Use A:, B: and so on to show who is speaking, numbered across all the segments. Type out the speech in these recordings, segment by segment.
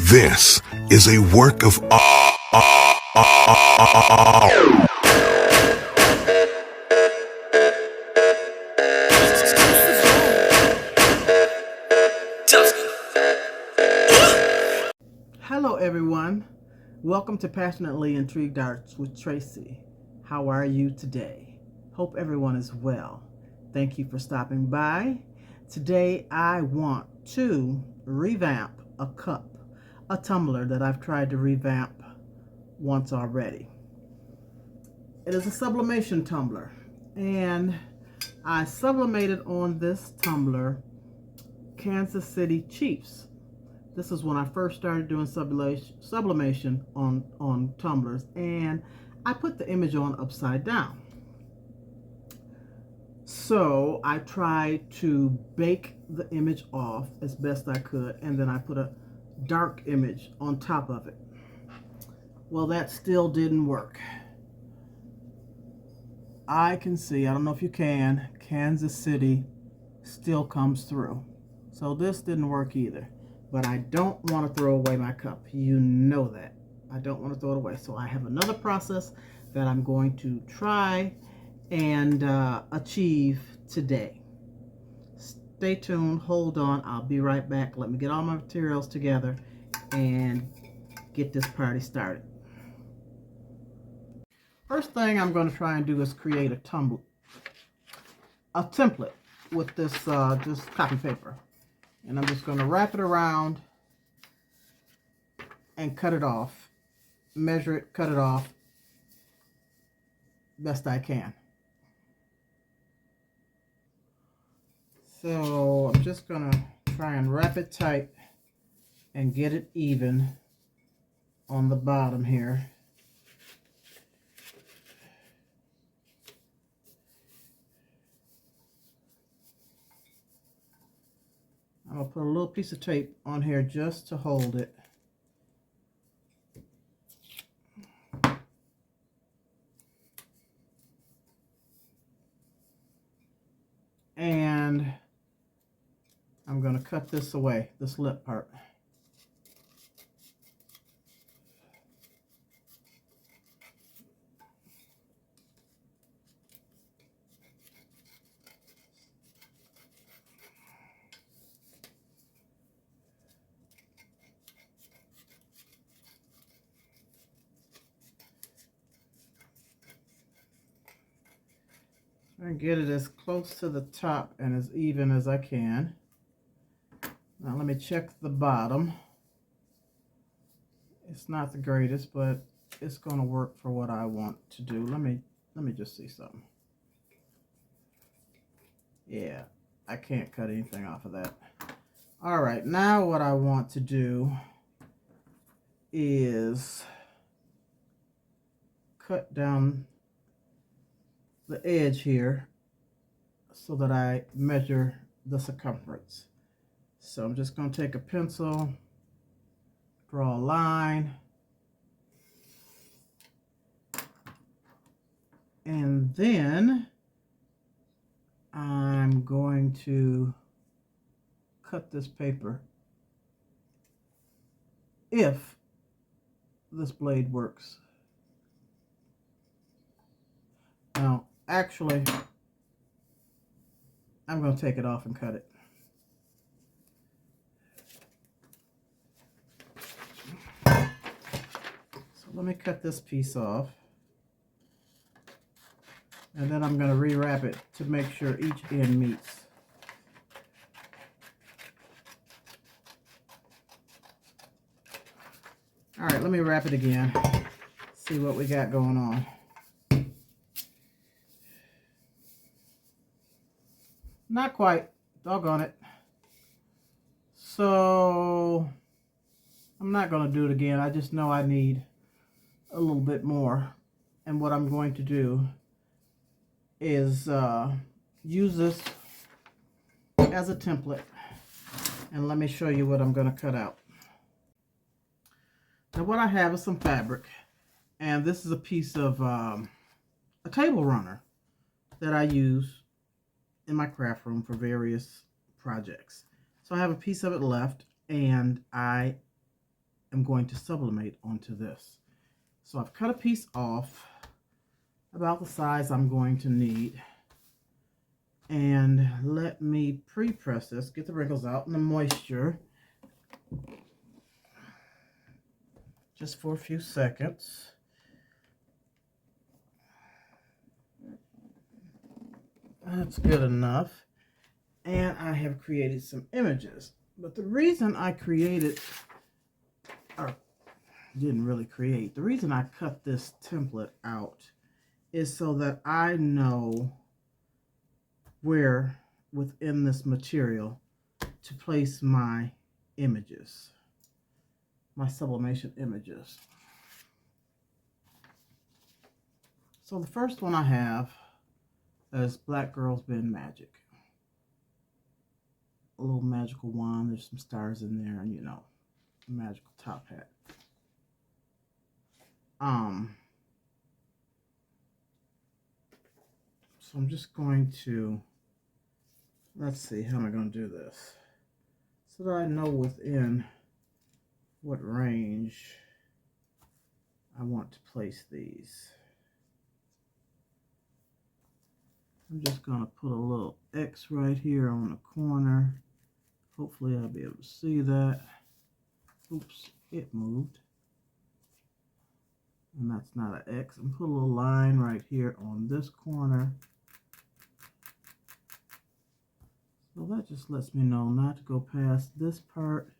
A: This is a work of
B: Hello everyone, welcome to Passionately Intrigued Arts with Tracy. How are you today? Hope everyone is well. Thank you for stopping by. Today I want to revamp a cup, a tumbler that I've tried to revamp once already. It is a sublimation tumbler, and I sublimated on this tumbler Kansas City Chiefs. This is when I first started doing sublimation on tumblers, and I put the image on upside down. So I tried to bake the image off as best I could, and then I put a dark image on top of it. Well, that still didn't work. I can see, I don't know if you can, Kansas City still comes through. So this didn't work either. But I don't want to throw away my cup. You know that. I don't want to throw it away. So I have another process that I'm going to try and achieve today. Stay tuned. Hold on. I'll be right back. Let me get all my materials together and get this party started. First thing I'm going to try and do is create a template with this just copy paper. And I'm just going to wrap it around and cut it off. Measure it, cut it off best I can. So I'm just going to try and wrap it tight and get it even on the bottom here. I'm going to put a little piece of tape on here just to hold it. And I'm going to cut this away, this lip part. And get it as close to the top and as even as I can. Now let me check the bottom. It's not the greatest, but it's going to work for what I want to do. Let me just see something. Yeah, I can't cut anything off of that. All right, now what I want to do is cut down the edge here so that I measure the circumference. So I'm just going to take a pencil, draw a line, and then I'm going to cut this paper if this blade works. Now, actually, I'm going to take it off and cut it. So let me cut this piece off. And then I'm going to rewrap it to make sure each end meets. All right, let me wrap it again. See what we got going on. Not quite. Doggone it. So I'm not going to do it again. I just know I need a little bit more. And what I'm going to do is use this as a template. And let me show you what I'm going to cut out. Now what I have is some fabric. And this is a piece of a table runner that I use in my craft room for various projects. So I have a piece of it left, and I am going to sublimate onto this. So I've cut a piece off about the size I'm going to need. And let me pre-press this, get the wrinkles out and the moisture. Just for a few seconds. That's good enough. And I have created some images. But the reason I created, or didn't really create, the reason I cut this template out is so that I know where within this material to place my images, my sublimation images. So the first one I have is Black Girls Bend Magic. A little magical wand, there's some stars in there, and you know, magical top hat. So I'm just going to, let's see, how am I going to do this? So that I know within what range I want to place these. I'm just going to put a little X right here on the corner. Hopefully I'll be able to see that. Oops, it moved. And that's not an X. And put a little line right here on this corner. So that just lets me know not to go past this part.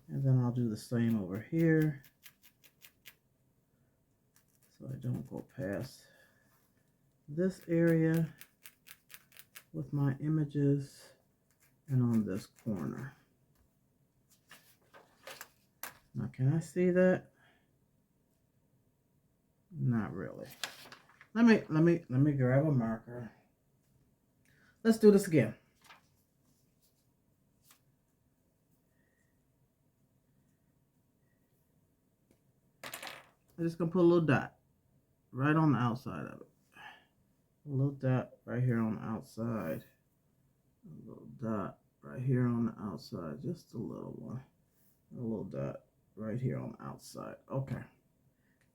B: And then I'll do the same over here. So I don't go past this area with my images and on this corner. Now can I see that? Not really. Let me grab a marker. Let's do this again. I'm just gonna put a little dot right on the outside of it. A little dot right here on the outside. A little dot right here on the outside. Just a little one. A little dot right here on the outside. Okay.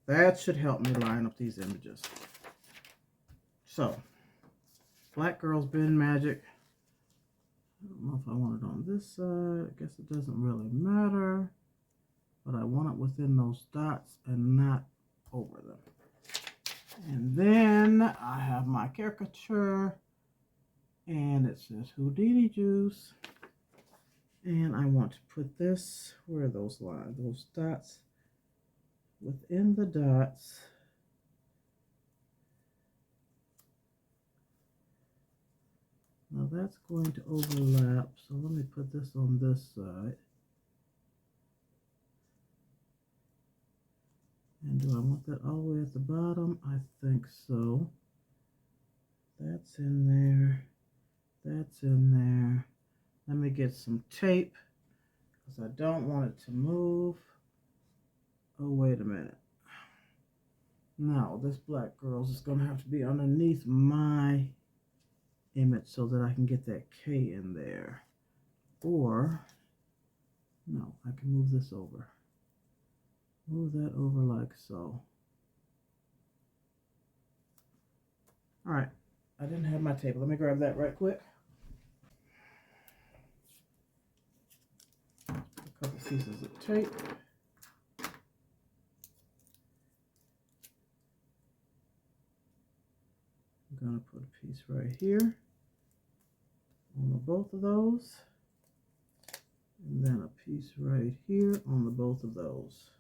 B: That should help me line up these images. So, Black Girls Bend Magic. I don't know if I want it on this side. I guess it doesn't really matter. But I want it within those dots and not over them. And then I have my caricature. And it says Houdini Juice. And I want to put this, where are those lines? Those dots within the dots. Now that's going to overlap. So let me put this on this side. And do I want that all the way at the bottom? I think so. That's in there. That's in there. Let me get some tape because I don't want it to move. Oh, wait a minute. Now, this Black Girls is going to have to be underneath my image so that I can get that K in there. Or, no, I can move this over. Move that over like so. All right, I didn't have my tape. Let me grab that right quick. A couple pieces of tape. I'm going to put a piece right here on both of those. And then a piece right here on both of those.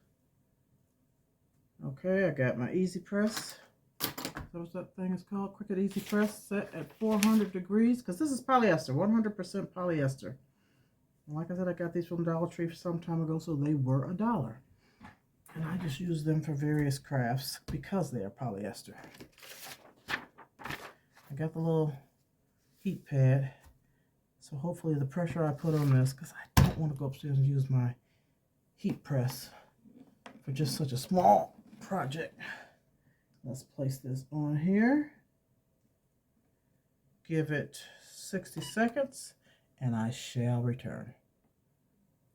B: Okay, I got my Easy Press. What that thing is called? Cricut Easy Press, set at 400 degrees. Because this is polyester, 100% polyester. And like I said, I got these from Dollar Tree some time ago, so they were $1. And I just use them for various crafts because they are polyester. I got the little heat pad. So hopefully the pressure I put on this, because I don't want to go upstairs and use my heat press for just such a small project. Let's place this on here. Give it 60 seconds and I shall return.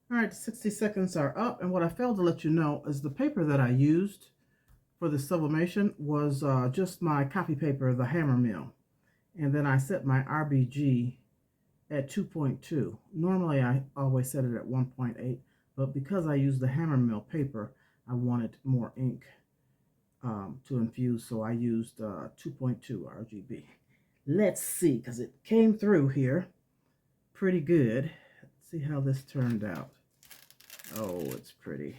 B: All right, 60 seconds are up, and what I failed to let you know is the paper that I used for the sublimation was just my copy paper, the hammer mill. And then I set my RBG at 2.2. Normally I always set it at 1.8, but because I used the hammer mill paper, I wanted more ink to infuse, so I used 2.2 RGB. Let's see, because it came through here pretty good. Let's see how this turned out. Oh, it's pretty.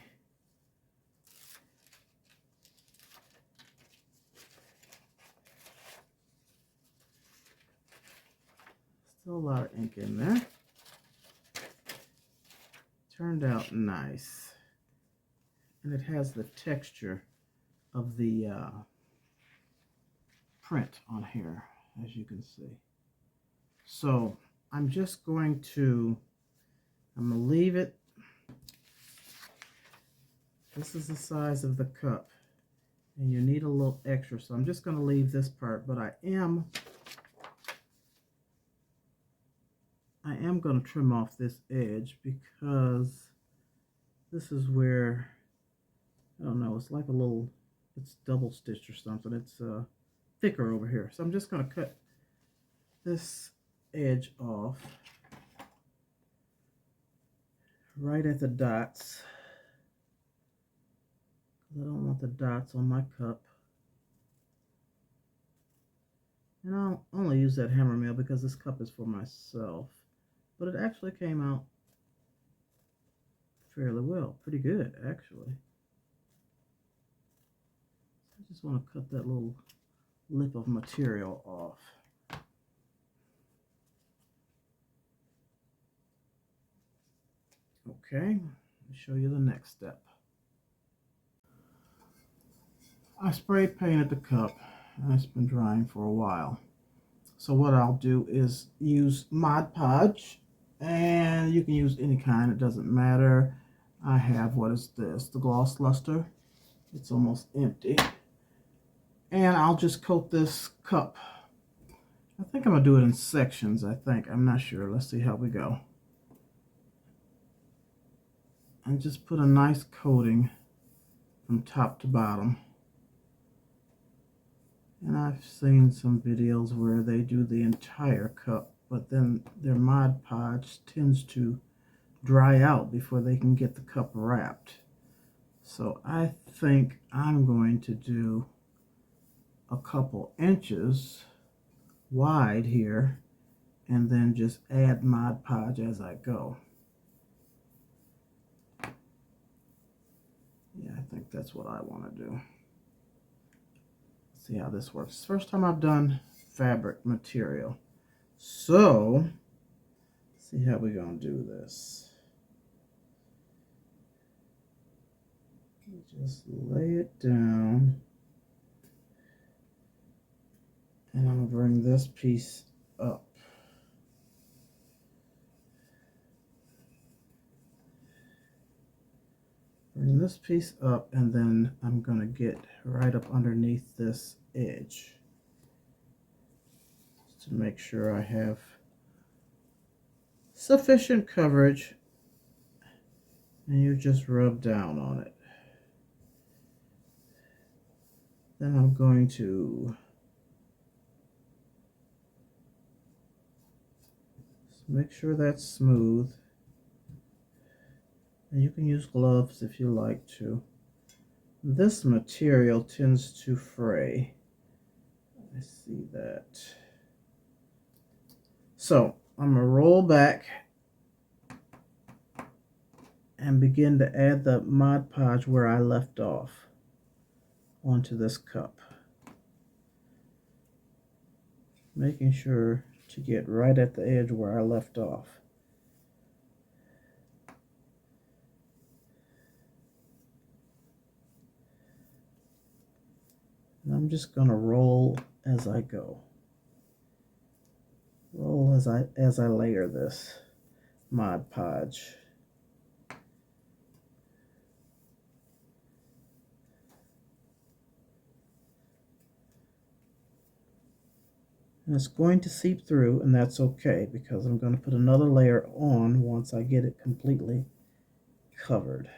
B: Still a lot of ink in there. Turned out nice. And it has the texture of the print on here, as you can see. So I'm just going to, I'm going to leave it. This is the size of the cup, and you need a little extra, so I'm just going to leave this part, but I am going to trim off this edge because this is where, I don't know, it's like a little, it's double stitched or something. It's thicker over here. So I'm just going to cut this edge off right at the dots. I don't want the dots on my cup. And I'll only use that hammer mill because this cup is for myself. But it actually came out fairly well. Pretty good, actually. I just want to cut that little lip of material off. Okay, let me show you the next step. I spray painted the cup, and it's been drying for a while. So what I'll do is use Mod Podge, and you can use any kind, it doesn't matter. I have, what is this, the gloss luster. It's almost empty. And I'll just coat this cup. I think I'm going to do it in sections, I'm not sure. Let's see how we go. And just put a nice coating from top to bottom. And I've seen some videos where they do the entire cup, but then their Mod Podge tends to dry out before they can get the cup wrapped. So I think I'm going to do a couple inches wide here and then just add Mod Podge as I go. Yeah, I think that's what I want to do. See how this works. First time I've done fabric material. So, see how we're going to do this. Just lay it down. And I'm going to bring this piece up. Bring this piece up, and then I'm going to get right up underneath this edge to make sure I have sufficient coverage, and you just rub down on it. Then I'm going to make sure that's smooth. And you can use gloves if you like to. This material tends to fray. I see that. So I'm going to roll back and begin to add the Mod Podge where I left off onto this cup. Making sure to get right at the edge where I left off. And I'm just going to roll as I go. Roll as I layer this Mod Podge. And it's going to seep through, and that's okay because I'm going to put another layer on once I get it completely covered.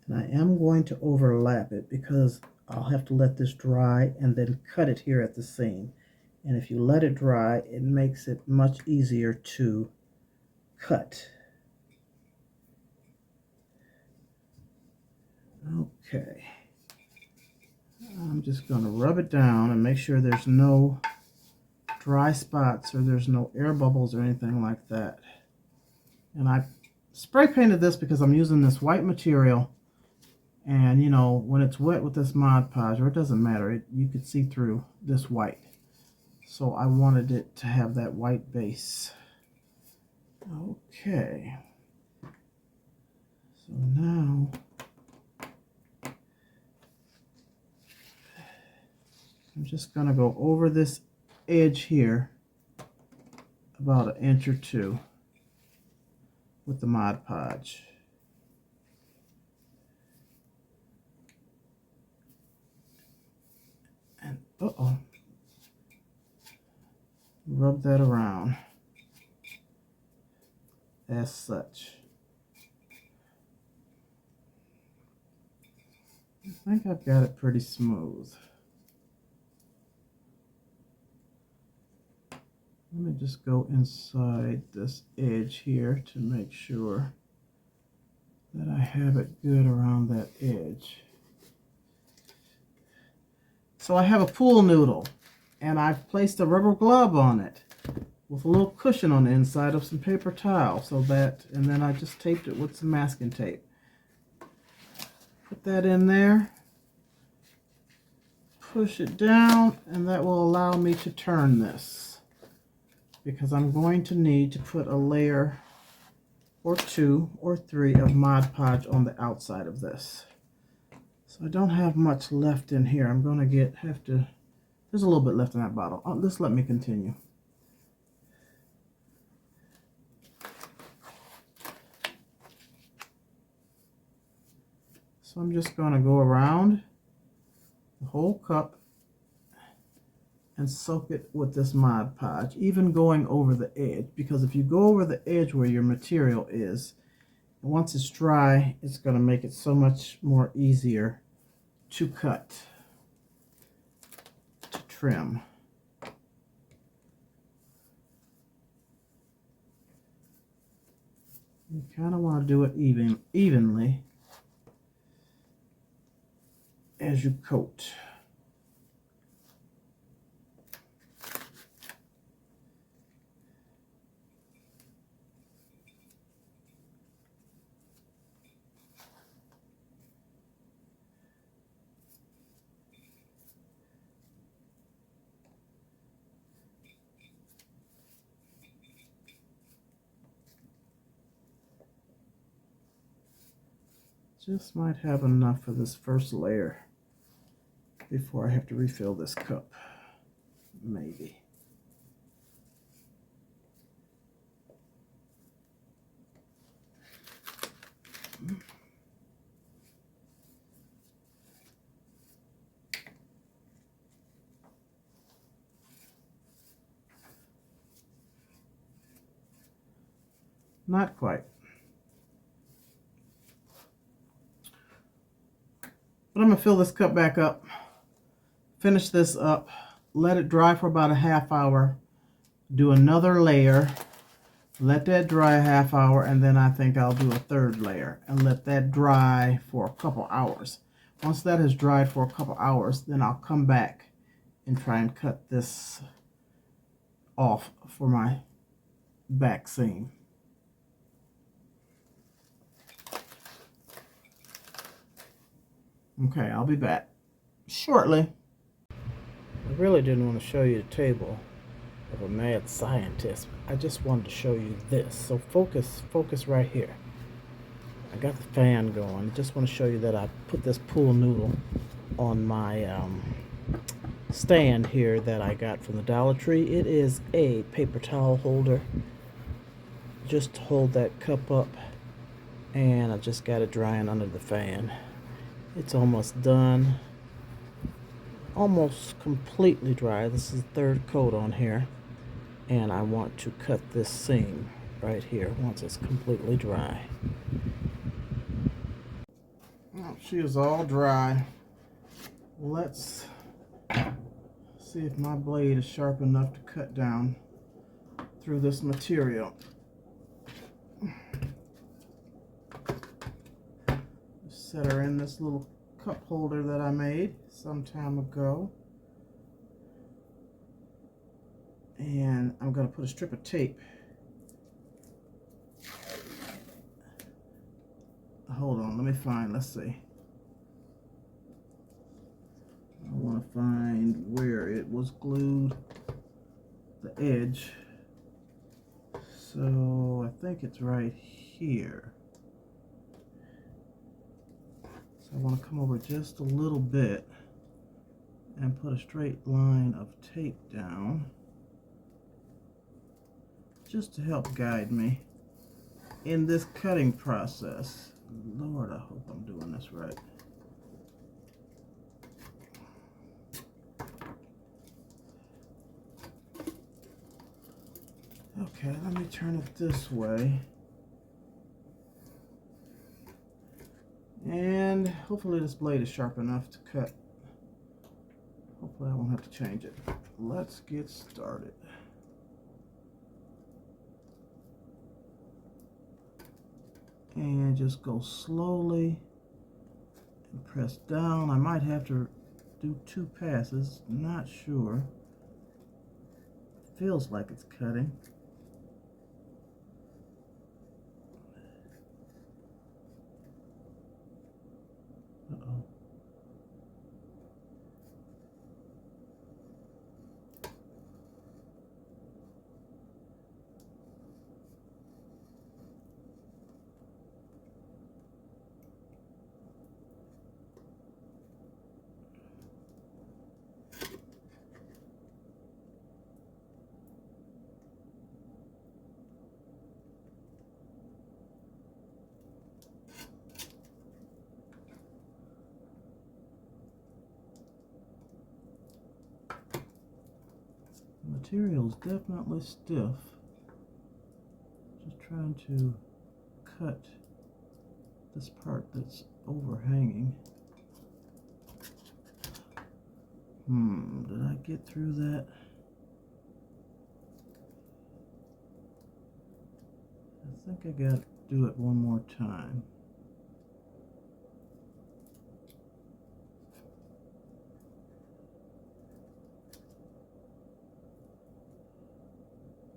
B: And I am going to overlap it because I'll have to let this dry and then cut it here at the seam. And if you let it dry, it makes it much easier to cut. Okay. I'm just going to rub it down and make sure there's no dry spots or there's no air bubbles or anything like that. And I spray painted this because I'm using this white material. And, you know, when it's wet with this Mod Podge, or it doesn't matter, you could see through this white. So I wanted it to have that white base. Okay. So now, I'm just going to go over this edge here about 1 inch or 2 with the Mod Podge. And rub that around as such. I think I've got it pretty smooth. Let me just go inside this edge here to make sure that I have it good around that edge. So I have a pool noodle, and I've placed a rubber glove on it with a little cushion on the inside of some paper towel, and then I just taped it with some masking tape. Put that in there, push it down, and that will allow me to turn this, because I'm going to need to put a layer or 2 or 3 of Mod Podge on the outside of this. So I don't have much left in here. I'm going to there's a little bit left in that bottle. Just let me continue. So I'm just going to go around the whole cup and soak it with this Mod Podge, even going over the edge, because if you go over the edge where your material is, once it's dry, it's going to make it so much more easier to cut, to trim. You kind of want to do it evenly as you coat. Just might have enough for this first layer before I have to refill this cup. Maybe. Not quite. But I'm going to fill this cup back up, finish this up, let it dry for about a half hour, do another layer, let that dry a half hour, and then I think I'll do a third layer and let that dry for a couple hours. Once that has dried for a couple hours, then I'll come back and try and cut this off for my back seam. Okay, I'll be back shortly. I really didn't want to show you the table of a mad scientist. I just wanted to show you this. So focus right here. I got the fan going. I just want to show you that I put this pool noodle on my stand here that I got from the Dollar Tree. It is a paper towel holder just to hold that cup up, and I just got it drying under the fan. It's almost done, almost completely dry. This is the third coat on here, and I want to cut this seam right here once it's completely dry. Well, she is all dry. Let's see if my blade is sharp enough to cut down through this material. Set her in this little cup holder that I made some time ago. And I'm going to put a strip of tape. Hold on, let me find, let's see. I want to find where it was glued, the edge. So I think it's right here. So I want to come over just a little bit and put a straight line of tape down just to help guide me in this cutting process. Lord, I hope I'm doing this right. Okay, let me turn it this way. And hopefully this blade is sharp enough to cut. Hopefully I won't have to change it. Let's get started. And just go slowly and press down. I might have to do 2 passes, not sure. Feels like it's cutting. Uh-oh. The material is definitely stiff. Just trying to cut this part that's overhanging. Did I get through that? I think I got to do it one more time.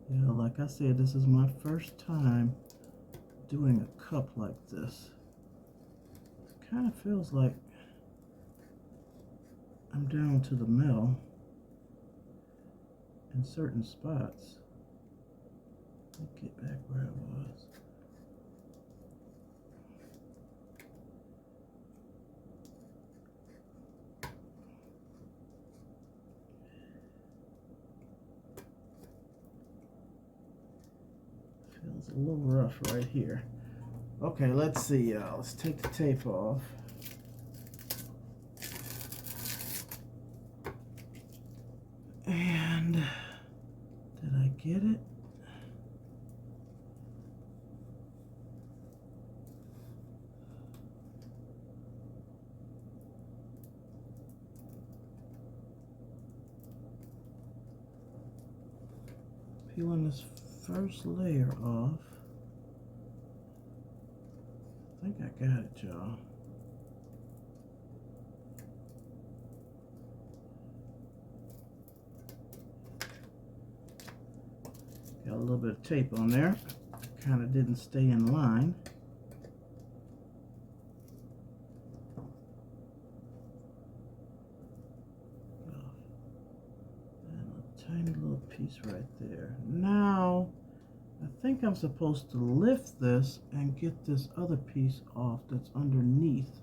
B: Yeah, like I said, this is my first time doing a cup like this. It kind of feels like I'm down to the metal in certain spots. Let me get back where I was. Feels a little rough right here. Okay, let's see, y'all. Let's take the tape off. And did I get it? Peeling this first layer off. I think I got it, y'all. Got a little bit of tape on there. Kind of didn't stay in line. And a tiny little piece right there. Now, I think I'm supposed to lift this and get this other piece off that's underneath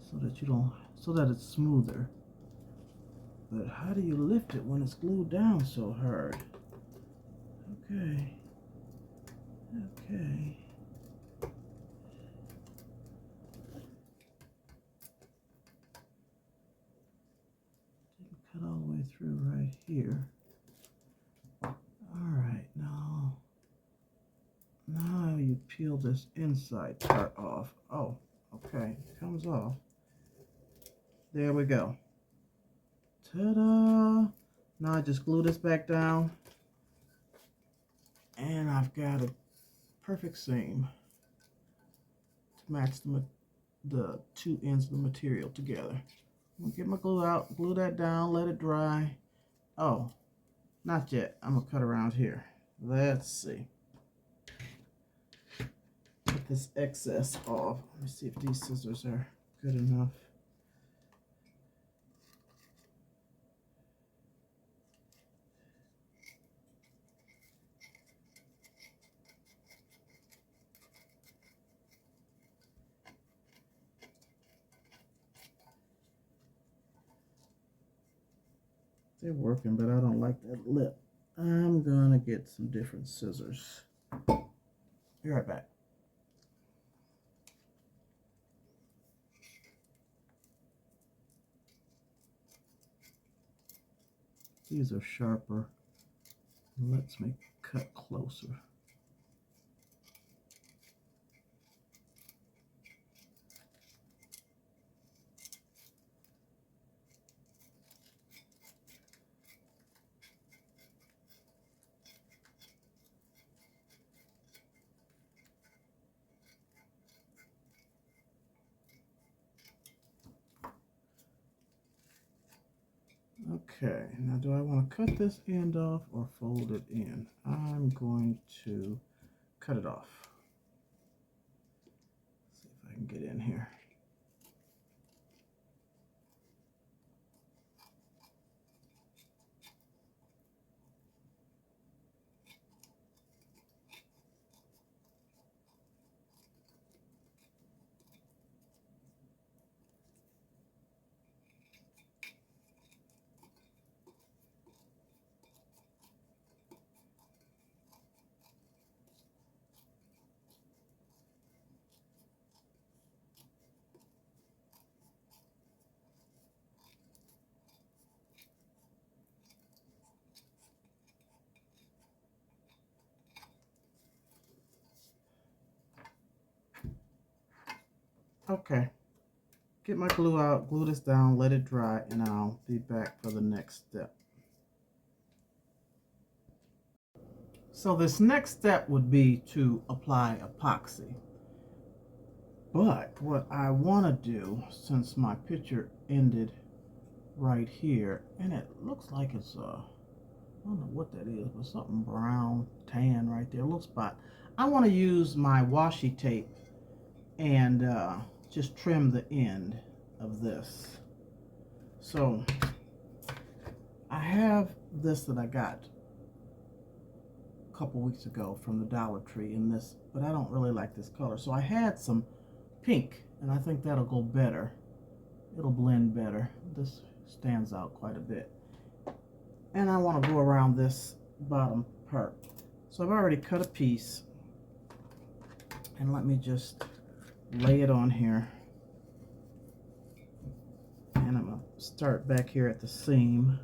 B: so that you don't, so that it's smoother. But how do you lift it when it's glued down so hard? Okay. Okay. Didn't cut all the way through right here. Alright, now you peel this inside part off. Oh, okay, it comes off. There we go. Ta-da! Now I just glue this back down, and I've got a perfect seam to match the two ends of the material together. I'm gonna get my glue out, glue that down, let it dry. Oh, not yet. I'm gonna cut around here. Let's see. Get this excess off. Let me see if these scissors are good enough. They're working, but I don't like that lip. I'm gonna get some different scissors. Be right back. These are sharper. Let's make a cut closer. Okay, now do I want to cut this end off or fold it in? I'm going to cut it off. See if I can get in here. Okay, get my glue out, glue this down, let it dry, and I'll be back for the next step. So this next step would be to apply epoxy. But what I want to do, since my picture ended right here, and it looks like it's I don't know what that is, but something brown, tan right there, a little spot. I want to use my washi tape and just trim the end of this. So I have this that I got a couple weeks ago from the Dollar Tree in this, but I don't really like this color. So I had some pink, and I think that'll go better. It'll blend better. This stands out quite a bit. And I want to go around this bottom part. So I've already cut a piece, and let me just lay it on here. And I'm going to start back here at the seam.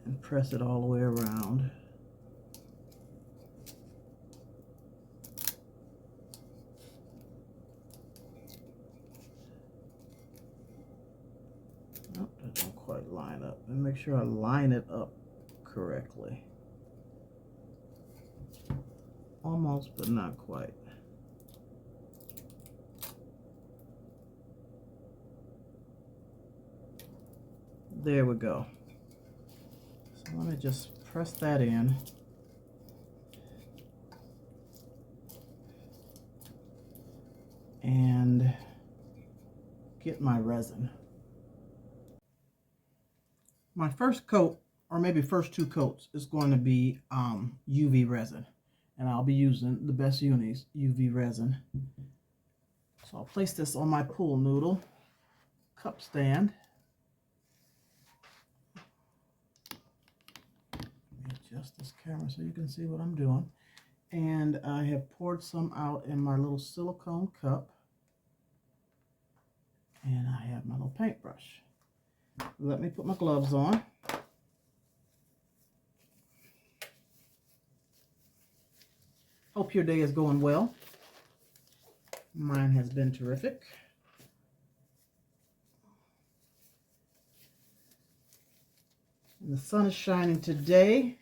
B: And press it all the way around. Nope, that don't quite line up. And make sure I line it up correctly. Almost, but not quite. There we go. So let me just press that in. And get my resin. My first coat, or maybe first two coats, is going to be UV resin. And I'll be using the Best Unis UV resin. So I'll place this on my pool noodle cup stand. Adjust this camera so you can see what I'm doing. And I have poured some out in my little silicone cup. And I have my little paintbrush. Let me put my gloves on. Hope your day is going well. Mine has been terrific. And the sun is shining today,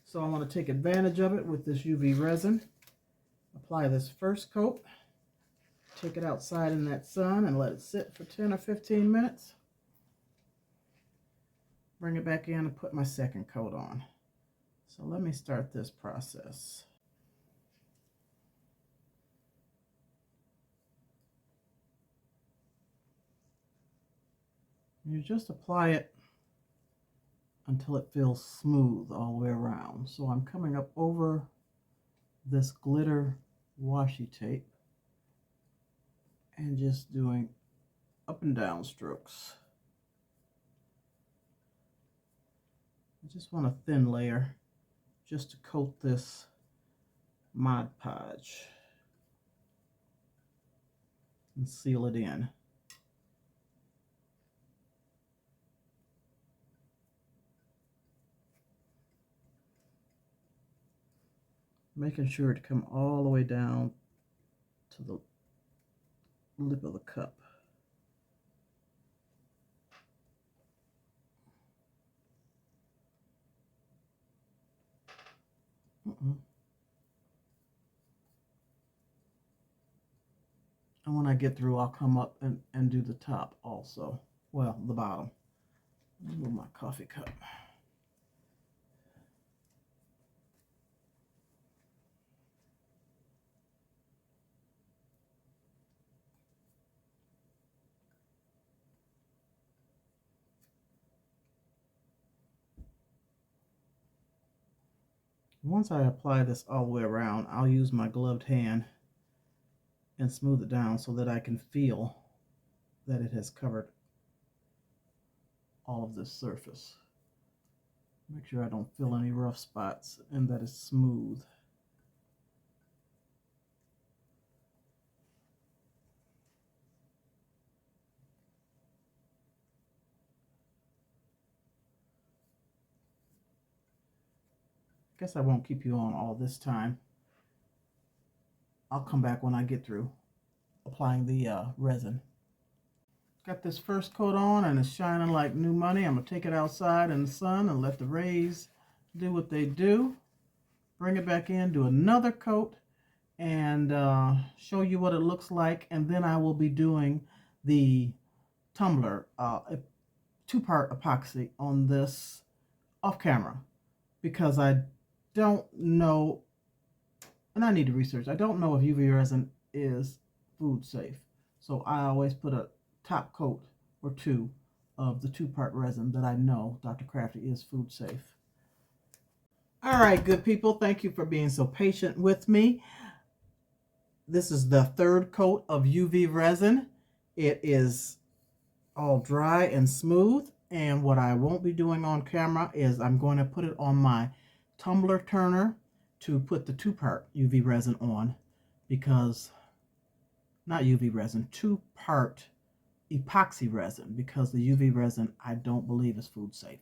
B: so I want to take advantage of it with this UV resin. Apply this first coat, take it outside in that sun and let it sit for 10 or 15 minutes. Bring it back in and put my second coat on. So let me start this process. You just apply it until it feels smooth all the way around. So I'm coming up over this glitter washi tape and just doing up and down strokes. I just want a thin layer just to coat this Mod Podge and seal it in. Making sure to come all the way down to the lip of the cup. And when I get through, I'll come up and do the top also. Well, the bottom. Let me move my coffee cup. Once I apply this all the way around, I'll use my gloved hand and smooth it down so that I can feel that it has covered all of this surface. Make sure I don't feel any rough spots and that it's smooth. Guess I won't keep you on all this time. I'll come back when I get through applying the resin. Got this first coat on and it's shining like new money. I'm going to take it outside in the sun and let the rays do what they do. Bring it back in, do another coat, and show you what it looks like. And then I will be doing the Tumbler, a two-part epoxy on this off camera, because I don't know, and I need to research, I don't know if UV resin is food safe. So I always put a top coat or two of the two-part resin that I know Dr. Crafty is food safe. All right, good people, thank you for being so patient with me. This is the third coat of UV resin. It is all dry and smooth, and what I won't be doing on camera is I'm going to put it on my tumbler turner to put the two-part UV resin on, because, not UV resin, two-part epoxy resin, because the UV resin I don't believe is food safe.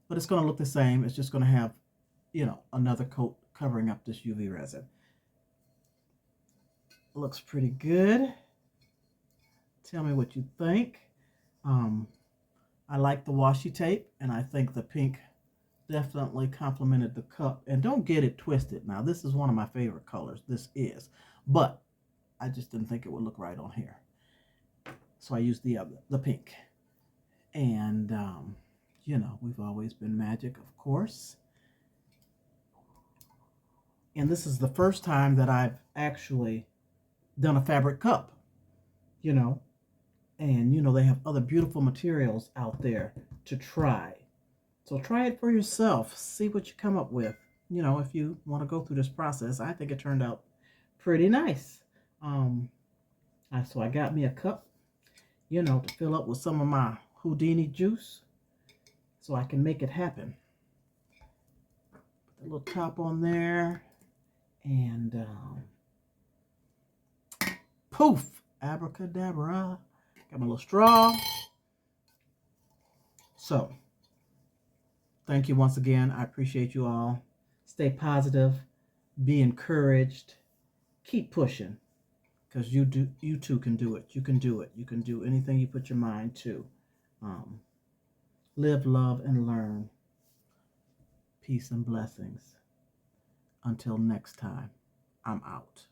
B: But it's going to look the same. It's just going to have, you know, another coat covering up this UV resin. Looks pretty good. Tell me what you think. I like the washi tape, and I think the pink definitely complemented the cup. And don't get it twisted. Now, this is one of my favorite colors. This is. But I just didn't think it would look right on here. So I used the pink. And, you know, we've always been magic, of course. And this is the first time that I've actually done a fabric cup, you know. And, you know, they have other beautiful materials out there to try. So try it for yourself. See what you come up with. You know, if you want to go through this process, I think it turned out pretty nice. So I got me a cup, to fill up with some of my Houdini juice so I can make it happen. Put the little top on there and poof, abracadabra. Got my little straw. So, thank you once again. I appreciate you all. Stay positive. Be encouraged. Keep pushing. Because you too can do it. You can do it. You can do anything you put your mind to. Live, love, and learn. Peace and blessings. Until next time, I'm out.